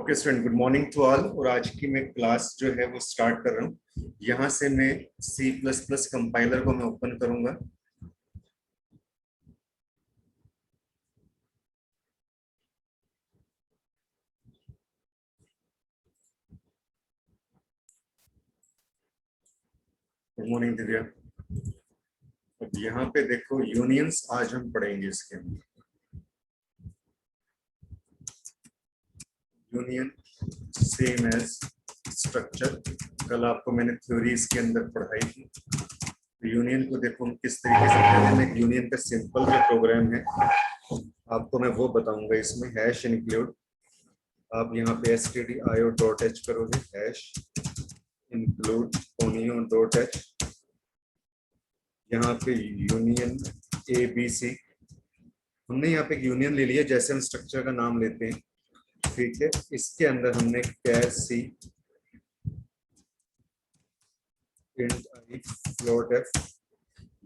Okay student, good morning to all. और आज की मैं क्लास जो है वो स्टार्ट कर रहा हूँ। यहाँ से मैं सी प्लस प्लस कंपाइलर को मैं ओपन करूंगा। Good morning Divya. अब यहाँ पे देखो यूनियंस आज हम पढ़ेंगे। इसके अंदर यूनियन सेम एज स्ट्रक्चर। कल आपको मैंने थ्योरी इसके अंदर पढ़ाई थी। यूनियन को देखो हम किस तरीके से, पहले मैं यूनियन का सिंपल जो प्रोग्राम है आपको मैं वो बताऊंगा। इसमें हैश इंक्लूड, आप यहाँ पे stdio.h करोगे, हैश इंक्लूड onio.h। यहाँ पे यूनियन ए बी सी, हमने यहाँ पे एक यूनियन ले लिया जैसे हम स्ट्रक्चर का नाम लेते हैं, ठीक है। इसके अंदर हमने कैर सी इंट आई फ्लोट एफ,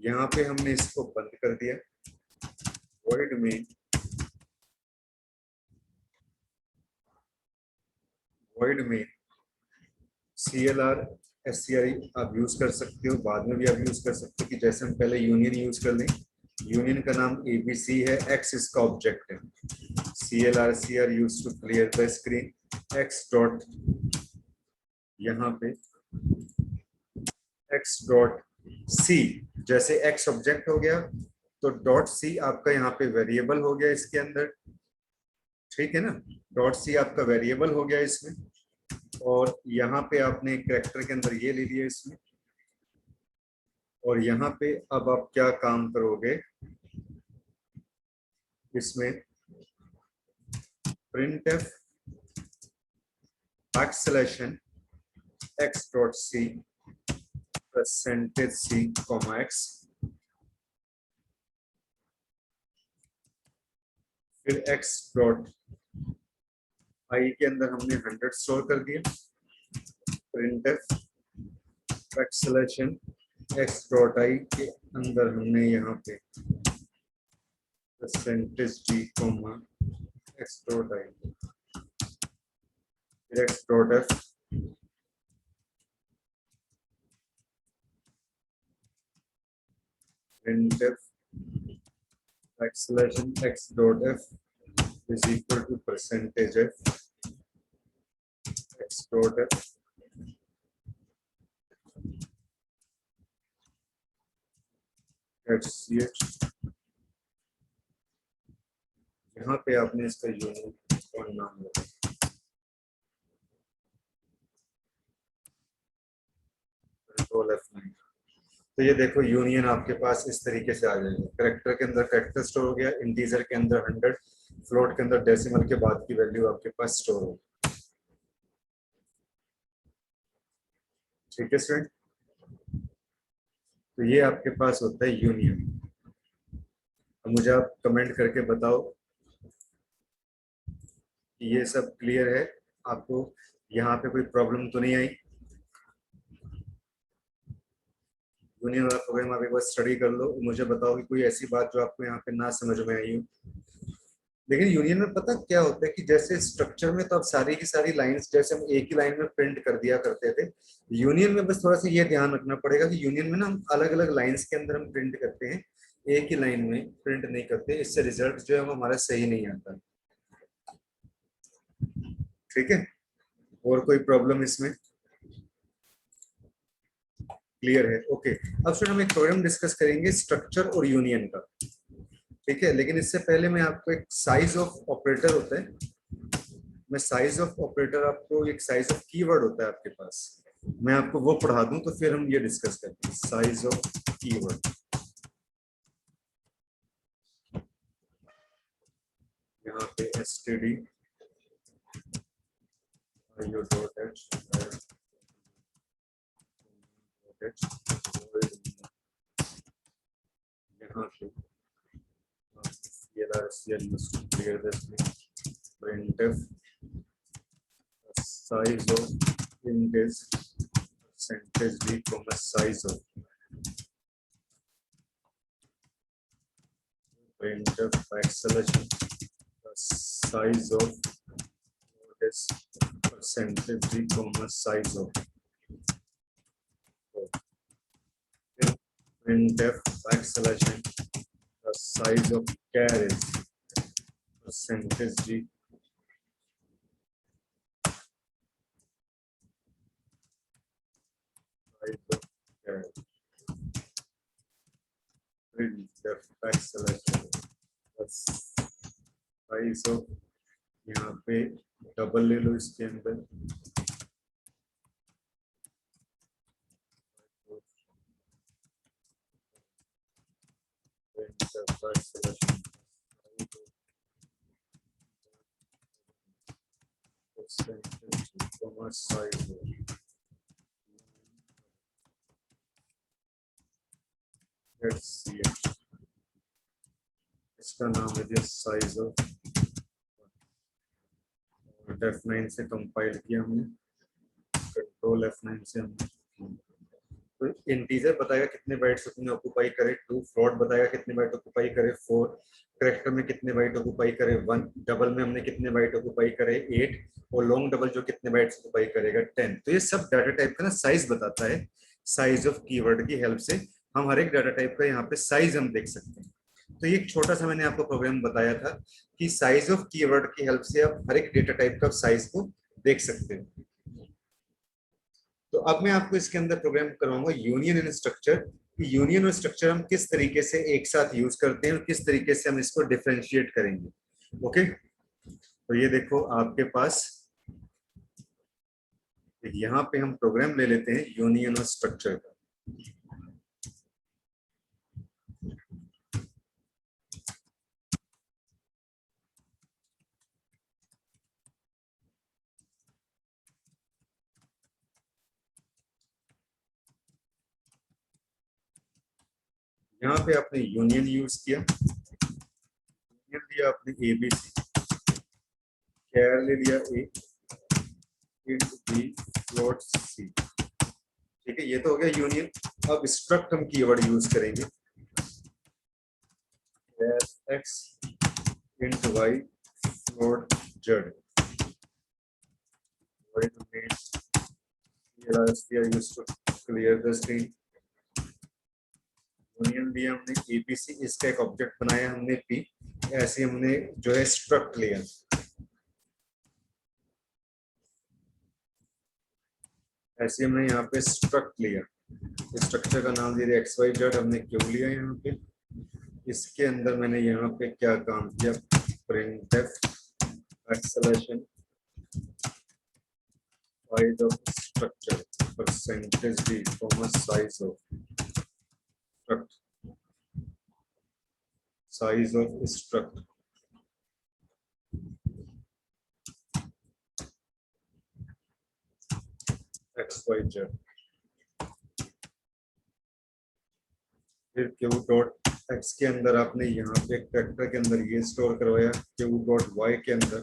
यहाँ पे हमने इसको बंद कर दिया। वॉइड में CLR SCRI आप यूज कर सकते हो, बाद में भी आप यूज कर सकते हो कि जैसे हम पहले यूनियन यूज कर लें। यूनियन का नाम ABC है, X इसका ऑब्जेक्ट है। CLR CR use to clear the screen, X dot यहाँ पे X डॉट C, जैसे X ऑब्जेक्ट हो गया तो डॉट C आपका यहाँ पे वेरिएबल हो गया इसके अंदर, ठीक है ना। डॉट C आपका वेरिएबल हो गया इसमें, और यहाँ पे आपने कैरेक्टर के अंदर ये ले लिया इसमें। और यहाँ पे अब आप क्या काम करोगे, इसमें printf बैकस्लैशन x dot c percentage c comma x, फिर x डॉट i के अंदर हमने 100 स्टोर कर दिया। printf बैकस्लैशन x डॉट i के अंदर हमने यहाँ पे percentage d comma x dot i, फिर x dot f printf backslashing x dot f is equal to percentage f x dot f at ch। यहाँ पे आपने इसका यूनियन और नाम लिखा, कंट्रोल F9। तो ये देखो यूनियन आपके पास इस तरीके से आ जाएगा। कैरेक्टर के अंदर कैरेक्टर स्टोर हो गया, इंटीजर के अंदर 100, फ्लोट के अंदर डेसिमल के बाद की वैल्यू आपके पास स्टोर हो, ठीक है स्टूडेंट। तो ये आपके पास होता है यूनियन। अब मुझे आप कमेंट करके बताओ कि ये सब क्लियर है आपको, यहाँ पे कोई प्रॉब्लम तो नहीं आई। यूनियन वाला प्रोग्राम आप एक बार स्टडी कर लो, मुझे बताओ कि कोई ऐसी बात जो आपको यहाँ पे ना समझ में आई हो। लेकिन यूनियन में पता क्या होता है कि जैसे स्ट्रक्चर में तो अब सारी की सारी लाइंस जैसे हम एक ही लाइन में प्रिंट कर दिया करते थे, यूनियन में बस थोड़ा सा ये ध्यान रखना पड़ेगा कि यूनियन में ना हम अलग अलग लाइंस के अंदर हम प्रिंट करते हैं, एक ही लाइन में प्रिंट नहीं करते। इससे रिजल्ट जो है वो हमारा सही नहीं आता, ठीक है। और कोई प्रॉब्लम इसमें क्लियर है? ओके। अब फिर हम एक प्रोग्राम डिस्कस करेंगे स्ट्रक्चर और यूनियन का, ठीक है। लेकिन इससे पहले मैं आपको एक साइज ऑफ ऑपरेटर होता है, मैं साइज ऑफ ऑपरेटर आपको, एक साइज ऑफ कीवर्ड होता है आपके पास, मैं आपको वो पढ़ा दूं तो फिर हम ये डिस्कस करते हैं। साइज ऑफ कीवर्ड, यहाँ पे std io.h यहाँ पे CLR SCR used to clear the screen, printf size of int is percentage d comma size of, printf backslash the size of this percentage d comma size of printf backslash n, the size of char is percentage d size of char, printf backslash n, the size of, यहाँ पे double ले लो इसके अंदर, इसका नाम है size of, F9 से compile किया हमने, कंट्रोल F9 से हमने, तो इंटीजर बताएगा कितने बाइट्स उसमें ऑक्यूपाई करे, 2 फ्लोट बताएगा कितने बाइट ऑक्यूपाई करे, 4 कैरेक्टर में कितने बाइट ऑक्यूपाई करे, 1 डबल में हमने कितने बाइट ऑक्यूपाई करे, 8 और लॉन्ग डबल जो कितने बाइट्स ऑक्यूपाई करेगा 10। तो ये सब डाटा टाइप का ना साइज बताता है। साइज ऑफ कीवर्ड की हेल्प से हम हर एक डाटा टाइप का यहाँ पे साइज हम देख सकते हैं। तो ये एक छोटा सा मैंने आपको प्रोग्राम बताया था कि साइज ऑफ कीवर्ड की हेल्प से आप हर एक डेटा टाइप का साइज को देख सकते हैं। तो अब मैं आपको इसके अंदर प्रोग्राम कराऊंगा यूनियन एंड स्ट्रक्चर। यूनियन और स्ट्रक्चर हम किस तरीके से एक साथ यूज करते हैं और किस तरीके से हम इसको डिफरेंशिएट करेंगे। ओके, तो ये देखो आपके पास यहाँ पे हम प्रोग्राम ले लेते हैं यूनियन और स्ट्रक्चर का। यहाँ पे आपने यूनियन यूज किया, यूनियन लिया आपने ABC, कैर ले लिया A, int B, float C। ठीक है, ये तो हो गया यूनियन। अब स्ट्रक्ट हम कीवर्ड यूज करेंगे, x int y float z। used to clear the screen। Union लिया हमने ABC, इसका एक ऑब्जेक्ट बनाया हमने P, ऐसे हमने जो है स्ट्रक्ट लिया, ऐसे हमने यहाँ पे स्ट्रक्ट लिया। स्ट्रक्चर का नाम दे दिया XYZ, हमने क्यों लिया यहाँ पे, इसके अंदर मैंने यहाँ पे क्या काम किया, printf acceleration size of structure percentage d comma size of struct, size of struct XYZ। फिर क्यू डॉट एक्स के अंदर आपने यहाँ पे कैरेक्टर के अंदर ये स्टोर करवाया, क्यू डॉट वाई के अंदर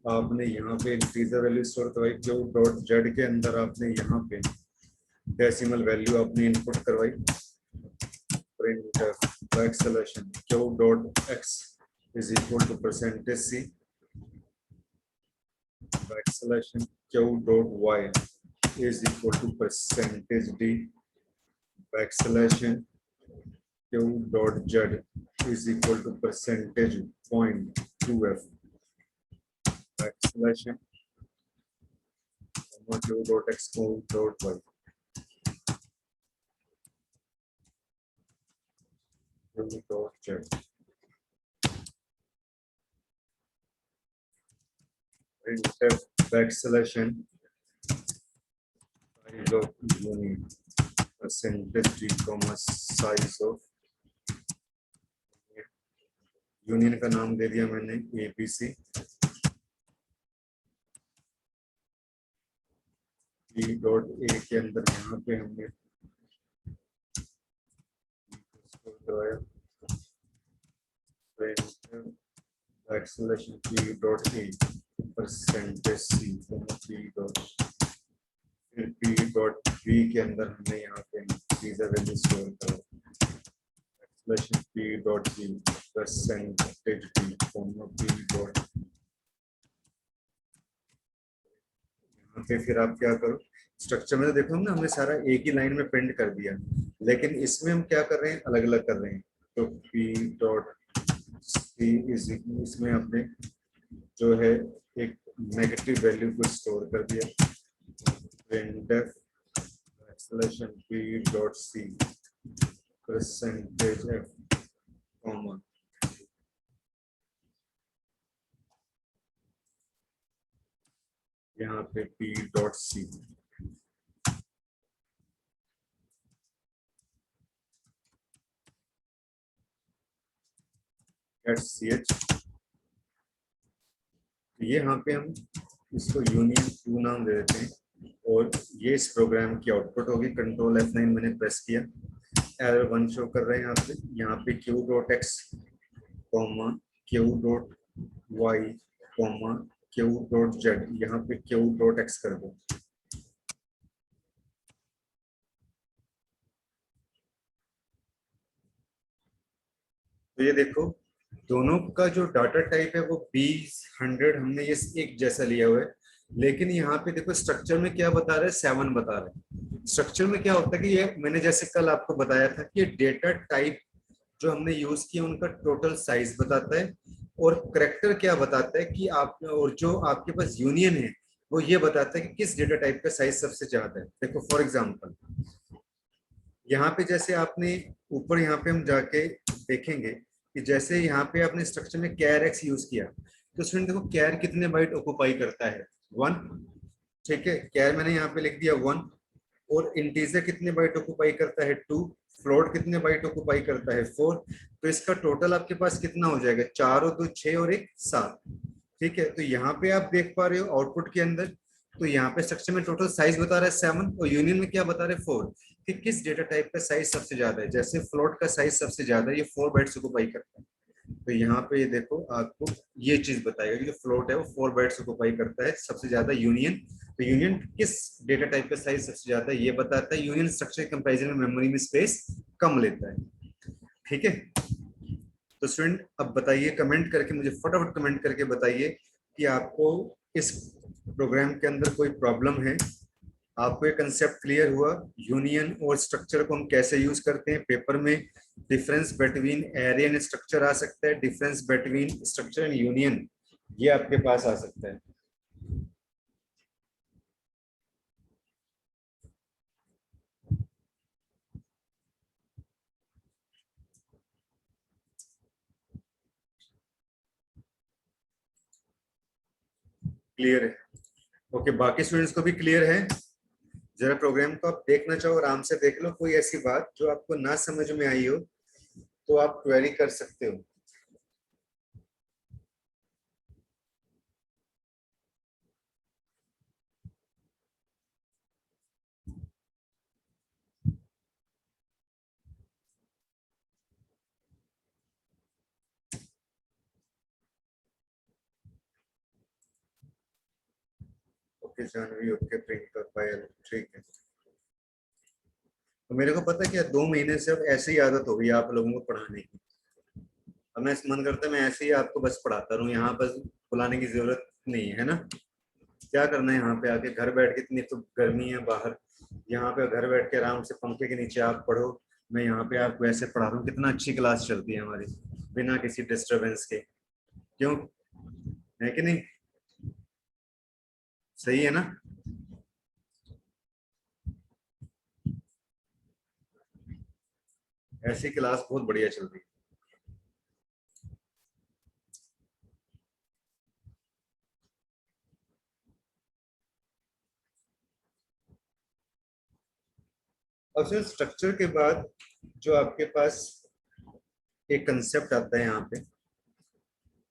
आपने यहाँ पे इंटीजर वैल्यू स्टोर करवाई, क्यू डॉट जेड के अंदर आपने यहाँ पे डेसिमल वैल्यू आपने इनपुट करवाई, printf backslash n Q dot X is equal to percentage C backslash n Q dot Y is equal to percentage D backslash n Q dot Z is equal to percentage point 2F backslash Q dot X Q dot Y Q dot Z printf backslash size of union percentage d comma size of union का नाम दे दिया मैंने ABC, E dot A के अंदर यहाँ पे हमने करवाया acceleration P dot a percentage C P dot, फिर P डॉट B के अंदर हमने यहाँ पे इंटीजर वैल्यू स्टोर करवाया P dot B percentage D comma P dot पे फिर आप क्या करो, स्ट्रक्चर में तो देखो ना हमने सारा एक ही लाइन में प्रिंट कर दिया, लेकिन इसमें हम क्या कर रहे हैं, अलग अलग कर रहे हैं। तो p डॉट सी इज, इसमें आपने जो है एक नेगेटिव वैल्यू को स्टोर कर दिया, printf p dot C percentage f comma, यहाँ पे p dot C at C H, ये यहाँ पे हम इसको यूनियन टू नाम दे देते हैं, और ये इस प्रोग्राम की आउटपुट होगी। कंट्रोल F9 मैंने प्रेस किया, एरर 1 शो कर रहे हैं यहाँ पे Q dot X comma Q dot Y comma Q dot Z, यहाँ पे क्यू डॉट एक्स कर दो। तो ये देखो दोनों का जो डाटा टाइप है वो 20, 100 हमने ये एक जैसा लिया हुआ है, लेकिन यहाँ पे देखो स्ट्रक्चर में क्या बता रहे हैं, 7 बता रहे हैं। स्ट्रक्चर में क्या होता है कि ये मैंने जैसे कल आपको बताया था कि डेटा टाइप जो हमने यूज किया उनका टोटल साइज बताता है, और करेक्टर क्या बताता है कि आप, और जो आपके पास यूनियन है वो ये बताता है कि किस डेटा टाइप का साइज सबसे ज्यादा है। देखो फॉर एग्जांपल यहाँ पे जैसे आपने ऊपर यहाँ पे हम जाके देखेंगे कि जैसे यहाँ पे आपने स्ट्रक्चर में कैर एक्स यूज किया, तो स्टूडेंट देखो कैर कितने बाइट ऑक्युपाई करता है, 1। ठीक है, कैर मैंने यहाँ पे लिख दिया 1, और इंटीजर कितने बाइट ऑक्युपाई करता है 2, फ्लोट कितने बाइट ऑक्युपाई करता है 4। तो इसका टोटल आपके पास कितना हो जाएगा, 4 और 2 6 और 1 7। ठीक है, तो यहाँ पे आप देख पा रहे हो आउटपुट के अंदर, तो यहाँ पे स्ट्रक्चर में टोटल साइज बता रहा है 7, और यूनियन में क्या बता रहे हैं 4, कि किस डेटा टाइप का साइज सबसे ज्यादा है। जैसे फ्लोट का साइज सबसे ज्यादा है, ये 4 बाइट्स ऑक्युपाई करता है, तो यहाँ पे ये देखो आपको ये चीज बताएगा कि जो फ्लोट है वो 4 बाइट्स ऑक्युपाई करता है सबसे ज्यादा यूनियन। तो यूनियन किस डेटा टाइप का साइज सबसे ज्यादा है ये बताता है। यूनियन स्ट्रक्चर कंपैरिजन में मेमोरी में स्पेस कम लेता है। ठीक है, तो स्टूडेंट अब बताइए, कमेंट करके मुझे फटाफट कमेंट करके बताइए कि आपको इस प्रोग्राम के अंदर कोई प्रॉब्लम है, आपको ये कंसेप्ट क्लियर हुआ, यूनियन और स्ट्रक्चर को हम कैसे यूज करते हैं पेपर में। Difference between array and structure आ सकता है, difference between structure and union ये आपके पास आ सकता है। क्लियर है? ओके, बाकी स्टूडेंट्स को भी क्लियर है? जरा प्रोग्राम को आप देखना चाहो आराम से देख लो, कोई ऐसी बात जो आपको ना समझ में आई हो तो आप क्वेरी कर सकते हो। ओके जानवी, ओके प्रियंका पायल, ठीक है। तो मेरे को पता है क्या, 2 महीने से अब ऐसे ही आदत हो गई आप लोगों को पढ़ाने की। अब मैं मन करता है मैं ऐसे ही आपको बस पढ़ाता रहूं, यहाँ बस बुलाने की जरूरत नहीं है ना। क्या करना है यहाँ पे आके, घर बैठ के, इतनी तो गर्मी है बाहर, यहाँ पे घर बैठ के आराम से पंखे के नीचे आप पढ़ो। मैं यहाँ पे आपको ऐसे पढ़ा रहा हूँ, कितना अच्छी क्लास चलती है हमारी बिना किसी डिस्टरबेंस के। क्यों, है कि नहीं? सही है ना? ऐसी क्लास बहुत बढ़िया चल रही है। और फिर स्ट्रक्चर के बाद जो आपके पास एक कंसेप्ट आता है यहाँ पे,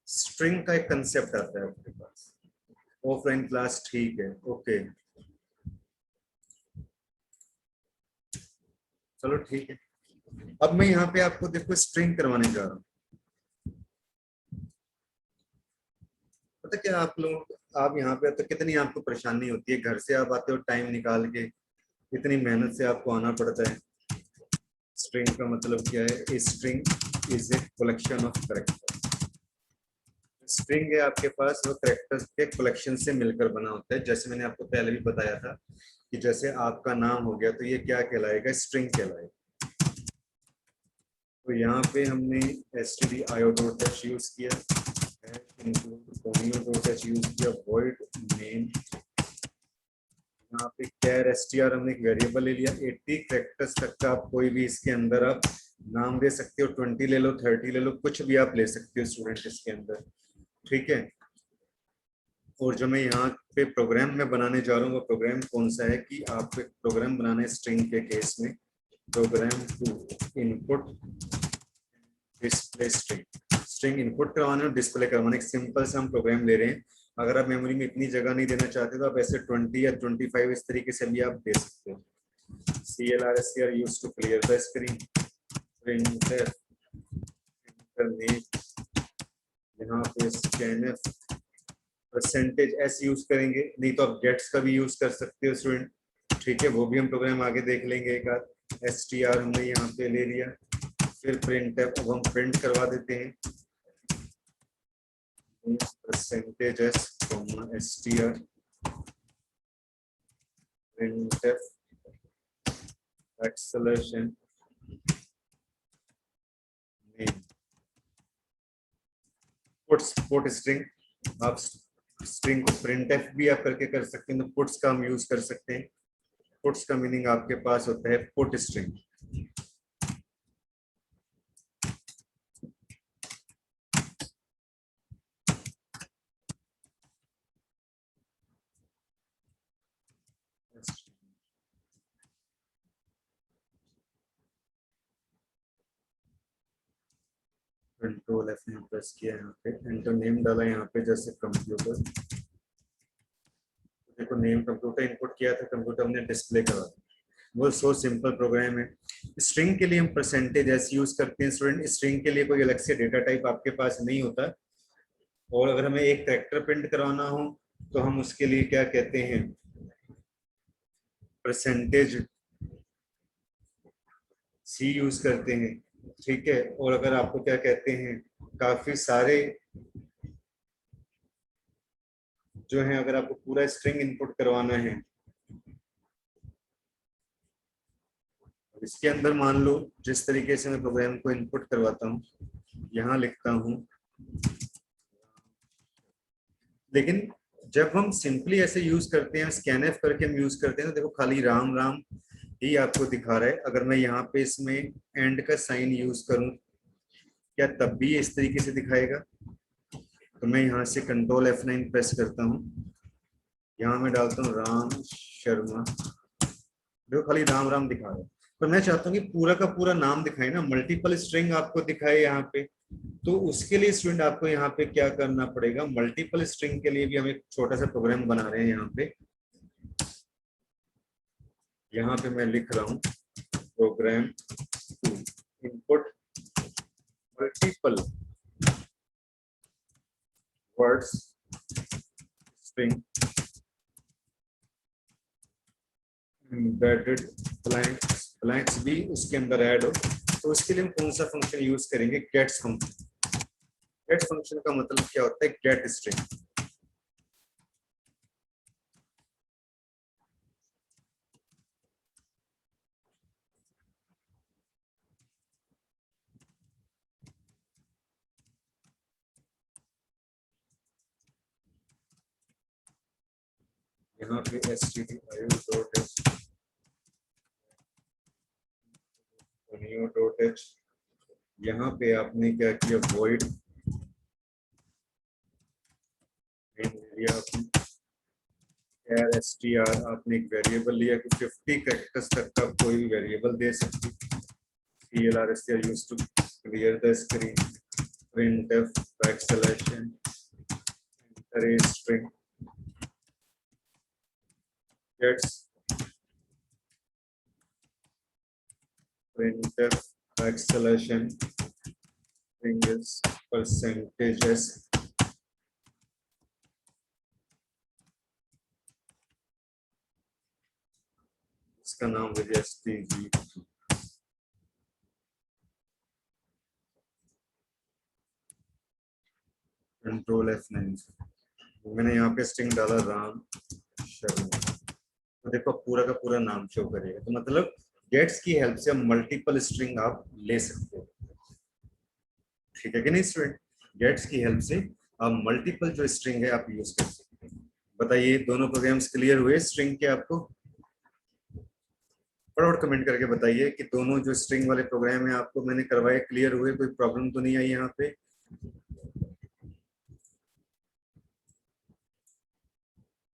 स्ट्रिंग का एक कंसेप्ट आता है आपके पास। ऑफलाइन क्लास, ठीक है, ओके, चलो ठीक है। अब मैं यहाँ पे आपको देखो स्ट्रिंग करवाने जा रहा हूँ। पता क्या आप लोग, आप यहाँ पे तो कितनी आपको परेशानी होती है, घर से आप आते हो टाइम निकाल के, इतनी मेहनत से आपको आना पड़ता है। स्ट्रिंग का मतलब क्या है? A string is a collection of character. String है आपके पास, वो कैरेक्टर्स के कलेक्शन से मिलकर बना होता है। जैसे मैंने आपको पहले भी बताया था कि जैसे आपका नाम हो गया तो ये क्या कहलाएगा, स्ट्रिंग कहलाएगा। तो यहाँ पे हमने stdio.h यूज किया, include conio.h यूज किया, void name, यहाँ पे char str हमने एक वेरिएबल ले लिया। 80 कैरेक्टर्स तक का आप कोई भी इसके अंदर आप नाम दे सकते हो, 20 ले लो, 30 ले लो, कुछ भी आप ले सकते हो स्टूडेंट इसके अंदर, ठीक है। और जो मैं यहाँ पे प्रोग्राम में बनाने जा रहा हूँ वो प्रोग्राम कौन सा है कि आपको एक प्रोग्राम बनाना है स्ट्रिंग के केस में, program to input display string. String input करवाने और डिस्प्ले करवाने, एक सिंपल सा हम प्रोग्राम ले रहे हैं। अगर आप मेमोरी में इतनी जगह नहीं देना चाहते तो आप ऐसे 20 या 25 इस तरीके से भी आप दे सकते हो। CLR use to clear the screen, printer name, यहाँ पे scanf परसेंटेज s यूज करेंगे, नहीं तो आप गेट्स का भी यूज कर सकते हो स्टूडेंट, ठीक है। वो भी हम प्रोग्राम आगे देख लेंगे एक आध। str हमने यहाँ पे ले लिया, फिर प्रिंट, अब हम प्रिंट करवा देते हैं percentage s str printf acceleration name put string. आप स्ट्रिंग को printf भी आप करके कर सकते हैं, तो पुट्स का हम यूज कर सकते हैं। पुट्स का मीनिंग आपके पास होता है पुट स्ट्रिंग। कंट्रोल F में प्रेस किया, यहाँ पे एंटर नेम डाला, यहाँ पे जैसे कंप्यूटर, देखो नेम कंप्यूटर इनपुट किया था, कंप्यूटर हमने डिस्प्ले करा था। वो सो सिंपल प्रोग्राम है। स्ट्रिंग के लिए हम परसेंटेज एस यूज करते हैं स्टूडेंट। स्ट्रिंग के लिए कोई अलग से डेटा टाइप आपके पास नहीं होता, और अगर हमें एक कैरेक्टर प्रिंट करवाना हो तो हम उसके लिए क्या कहते हैं, परसेंटेज सी यूज करते हैं, ठीक है। और अगर आपको क्या कहते हैं, काफी सारे जो है, अगर आपको पूरा स्ट्रिंग इनपुट करवाना है, इसके अंदर मान लो जिस तरीके से मैं प्रोग्राम को इनपुट करवाता हूँ, यहाँ लिखता हूँ, लेकिन जब हम सिंपली ऐसे यूज करते हैं, स्कैनएफ करके हम यूज करते हैं, तो देखो खाली राम राम ही आपको दिखा रहा है। अगर मैं यहाँ पे इसमें एंड का साइन यूज करूं, क्या तब भी इस तरीके से दिखाएगा? तो मैं यहाँ से कंट्रोल F9 प्रेस करता हूँ, यहाँ मैं डालता हूँ राम शर्मा, देखो खाली राम राम दिखा रहा है। पर मैं चाहता हूँ कि पूरा का पूरा नाम दिखाए ना, मल्टीपल स्ट्रिंग आपको दिखाए यहाँ पे। तो उसके लिए स्टूडेंट आपको यहाँ पे क्या करना पड़ेगा, मल्टीपल स्ट्रिंग के लिए भी हम एक छोटा सा प्रोग्राम बना रहे हैं यहाँ पे। यहाँ पे मैं लिख रहा हूँ program to input multiple words string embedded blanks, blanks भी उसके अंदर ऐड हो। तो उसके लिए हम कौन सा फंक्शन यूज करेंगे, गेट्स फंक्शन। गेट फंक्शन का मतलब क्या होता है, गेट स्ट्रिंग। यहाँ पे stdio.h, यहाँ पे आपने क्या किया, void लिया आपने, char str आपने एक वेरिएबल लिया कि 50 कैरेक्टर्स तक का कोई भी वेरिएबल दे सकती। CLR str used to clear the screen, printf backslash array string gets printf backslash string is percentages, इसका नाम है stg। कंट्रोल F9 मैंने यहाँ पे स्ट्रिंग डाला राम शर्मा, तो देखो पूरा का पूरा नाम शो करेगा। तो मतलब गेट्स की हेल्प से मल्टीपल स्ट्रिंग आप ले सकते हो, ठीक है कि नहीं स्टूडेंट? गेट्स की हेल्प से आप मल्टीपल जो स्ट्रिंग है आप यूज कर सकते हैं। बताइए दोनों प्रोग्राम्स क्लियर हुए स्ट्रिंग के आपको? फटाफट कमेंट करके बताइए कि दोनों जो स्ट्रिंग वाले प्रोग्राम है आपको मैंने करवाए क्लियर हुए, कोई प्रॉब्लम तो नहीं आई यहाँ पे?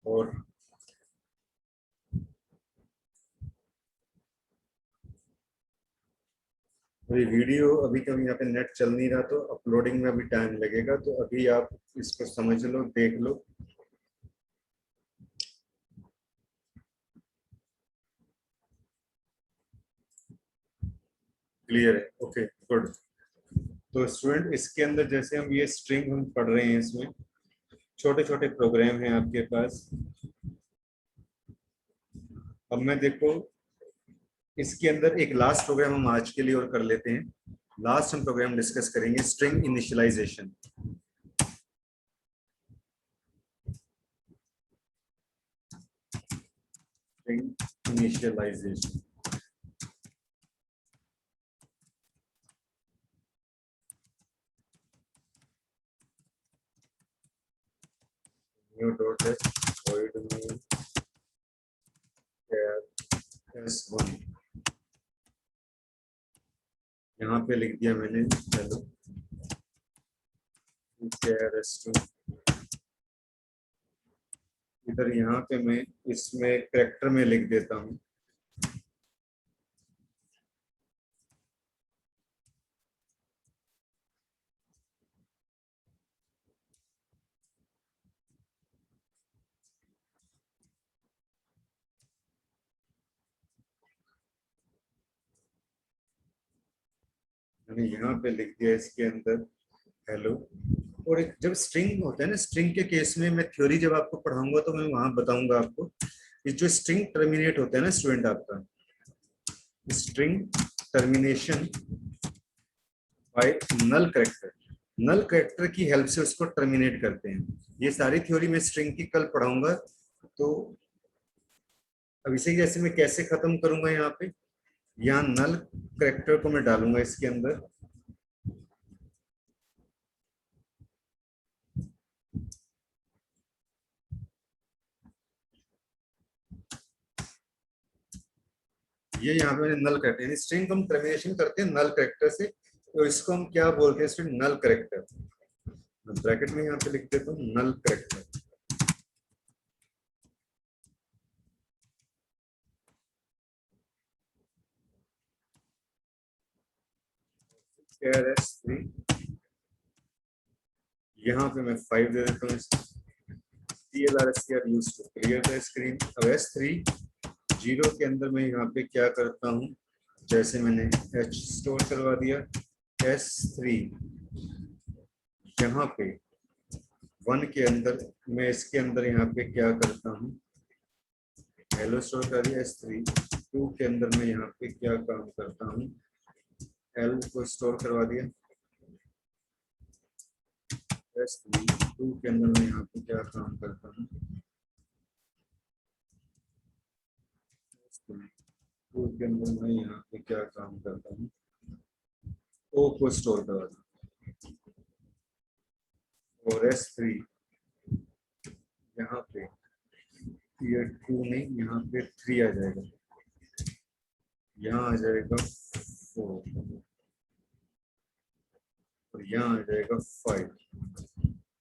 और अभी वीडियो अभी कभी यहाँ पे नेट चल नहीं रहा, तो अपलोडिंग में अभी टाइम लगेगा, तो अभी आप इसको समझ लो, देख लो। क्लियर है? Okay good. तो स्टूडेंट इसके अंदर जैसे हम ये स्ट्रिंग हम पढ़ रहे हैं, इसमें छोटे छोटे प्रोग्राम हैं आपके पास। अब मैं देखो इसके अंदर एक लास्ट प्रोग्राम हम आज के लिए और कर लेते हैं। लास्ट हम प्रोग्राम डिस्कस करेंगे string initialization. String initialization new dot void main char s1, यहाँ पे लिख दिया मैंने हेलो char s2। इधर यहाँ पे मैं इसमें कैरेक्टर में लिख देता हूँ मैंने यहाँ पे लिख दिया इसके अंदर हेलो। और एक जब स्ट्रिंग होता है ना, स्ट्रिंग के केस में मैं थ्योरी जब आपको पढ़ाऊंगा तो मैं वहां बताऊंगा आपको कि जो स्ट्रिंग टर्मिनेट होता है ना स्टूडेंट आपका, string termination by null character, null character की हेल्प से उसको टर्मिनेट करते हैं। ये सारी थ्योरी मैं स्ट्रिंग की कल पढ़ाऊंगा। तो अब इसे जैसे मैं कैसे खत्म करूंगा, यहाँ पे यहाँ नल करेक्टर को मैं डालूंगा इसके अंदर, ये यहाँ पे नल करेक्टर, यानी स्ट्रिंग को हम टर्मिनेशन करते हैं नल करेक्टर से, तो इसको हम क्या बोलते हैं स्टूडेंट? नल करेक्टर। ब्रैकेट में यहाँ पे लिख देता हूँ नल करेक्टर। s3 यहाँ पे मैं 5 दे देता हूँ। CLRSCR use to clear the screen. अब S3 जीरो के अंदर मैं यहाँ पे क्या करता हूँ, जैसे मैंने H स्टोर करवा दिया, S3 यहाँ पे 1 के अंदर मैं इसके अंदर यहाँ पे क्या करता हूँ, हेलो स्टोर कर दिया। S3 2 के अंदर मैं यहाँ पे क्या काम करता हूँ, L को स्टोर करवा दिया। S3 2 के अंदर मैं यहाँ पे क्या काम करता हूँ, टू के अंदर मैं यहाँ पे क्या काम करता हूँ, O को स्टोर करवा दिया। और S3 यहाँ पे ये 2 नहीं, यहाँ पे 3 आ जाएगा, यहाँ आ जाएगा 4 और यहाँ आ जाएगा 5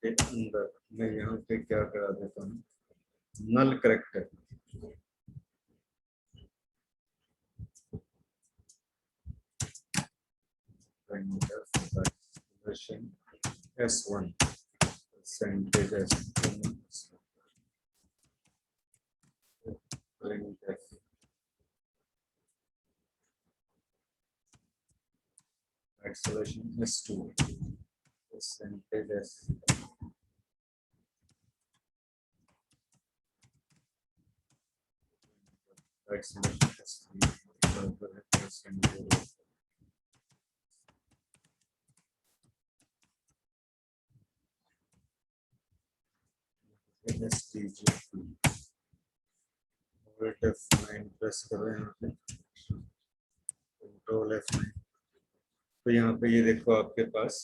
के अंदर मैं यहाँ पे क्या करा देता हूँ, null character. S1 percentage S1 acceleration S2 percentage S acceleration S3 STG F9 press करो यहाँ पे, कंट्रोल F9। तो यहाँ पे ये देखो आपके पास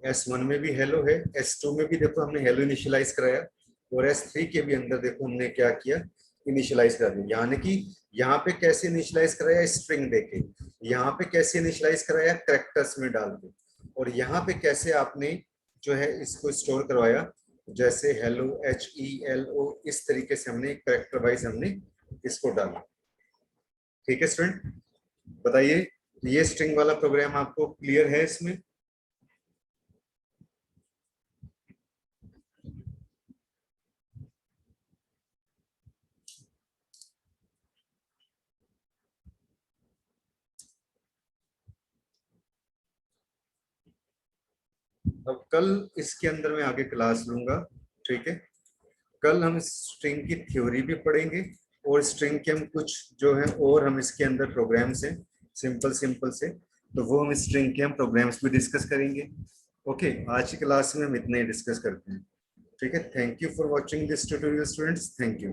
S1 में भी हेलो है, S2 में भी देखो हमने हेलो इनिशियलाइज कराया, और S3 के भी अंदर देखो हमने क्या किया, इनिशियलाइज कर दिया। यानी कि यहाँ पे कैसे इनिशियलाइज कराया, स्ट्रिंग देके, यहाँ पे कैसे इनिशियलाइज कराया, कैरेक्टर्स में डाल के, और यहाँ पे कैसे आपने जो है इसको स्टोर करवाया, जैसे हेलो HELO, इस तरीके से हमने कैरेक्टर वाइज हमने इसको डाला। ठीक है स्टूडेंट, बताइए ये स्ट्रिंग वाला प्रोग्राम आपको क्लियर है इसमें? अब कल इसके अंदर मैं आगे क्लास लूंगा, ठीक है। कल हम स्ट्रिंग की थ्योरी भी पढ़ेंगे, और स्ट्रिंग के हम कुछ जो है और हम इसके अंदर प्रोग्राम्स हैं सिंपल सिंपल से, तो वो हम स्ट्रिंग के हम प्रोग्राम्स भी डिस्कस करेंगे। ओके, आज की क्लास में हम इतना ही डिस्कस करते हैं। ठीक है, thank you for watching this tutorial students, thank you.